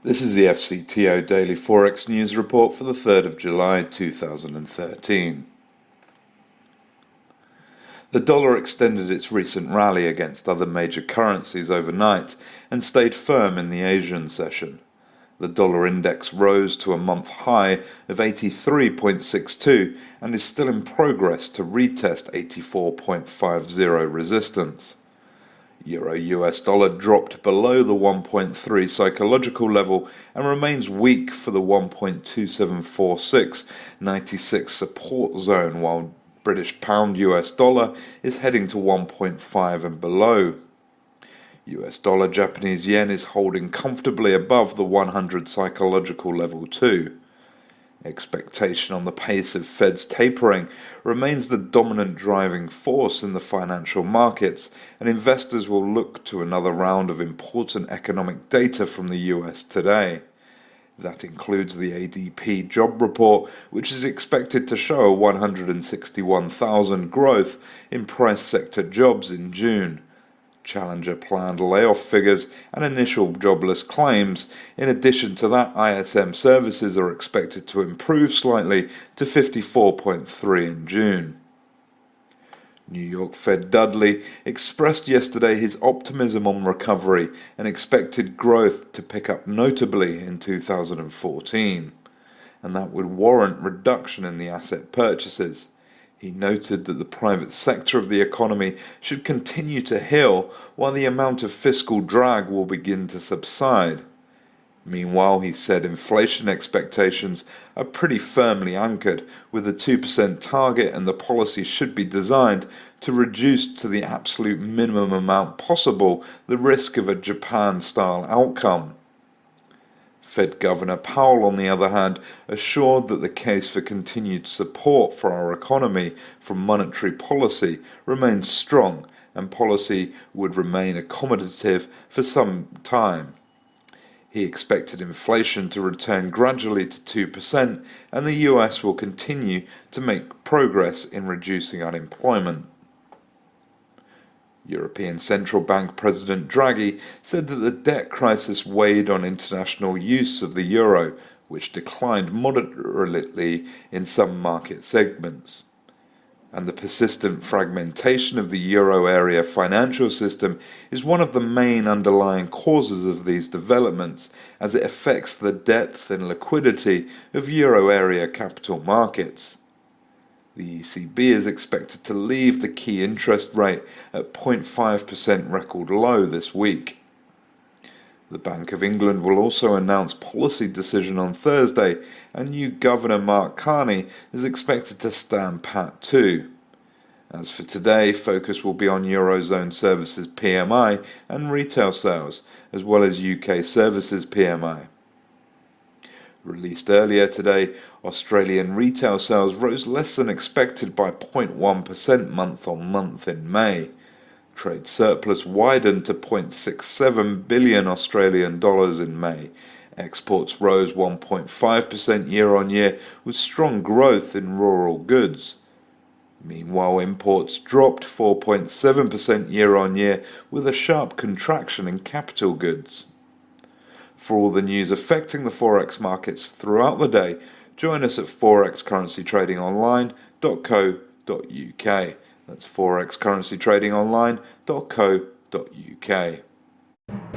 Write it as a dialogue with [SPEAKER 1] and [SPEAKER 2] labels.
[SPEAKER 1] This is the FCTO Daily Forex News Report for the 3rd of July 2013. The dollar extended its recent rally against other major currencies overnight and stayed firm in the Asian session. The dollar index rose to a month high of 83.62 and is still in progress to retest 84.50 resistance. Euro-US dollar dropped below the 1.3 psychological level and remains weak for the 1.2746-96 support zone, while British pound US dollar is heading to 1.5 and below. US dollar Japanese yen is holding comfortably above the 100 psychological level too. Expectation on the pace of Fed's tapering remains the dominant driving force in the financial markets, and investors will look to another round of important economic data from the US today. That includes the ADP job report, which is expected to show a 161,000 growth in private sector jobs in June. Challenger planned layoff figures and initial jobless claims. In addition to that, ISM services are expected to improve slightly to 54.3 in June. New York Fed Dudley expressed yesterday his optimism on recovery and expected growth to pick up notably in 2014, and that would warrant reduction in the asset purchases. He noted that the private sector of the economy should continue to heal while the amount of fiscal drag will begin to subside. Meanwhile, he said inflation expectations are pretty firmly anchored, with a 2% target, and the policy should be designed to reduce to the absolute minimum amount possible the risk of a Japan-style outcome. Fed Governor Powell, on the other hand, assured that the case for continued support for our economy from monetary policy remains strong and policy would remain accommodative for some time. He expected inflation to return gradually to 2% and the US will continue to make progress in reducing unemployment. European Central Bank President Draghi said that the debt crisis weighed on international use of the euro, which declined moderately in some market segments. And the persistent fragmentation of the euro area financial system is one of the main underlying causes of these developments, as it affects the depth and liquidity of euro area capital markets. The ECB is expected to leave the key interest rate at 0.5% record low this week. The Bank of England will also announce policy decision on Thursday, and new Governor Mark Carney is expected to stand pat too. As for today, focus will be on Eurozone services PMI and retail sales, as well as UK services PMI. Released earlier today, Australian retail sales rose less than expected by 0.1% month-on-month in May. Trade surplus widened to 0.67 billion Australian dollars in May. Exports rose 1.5% year-on-year, with strong growth in rural goods. Meanwhile, imports dropped 4.7% year-on-year, with a sharp contraction in capital goods. For all the news affecting the Forex markets throughout the day, join us at forexcurrencytradingonline.co.uk. That's forexcurrencytradingonline.co.uk.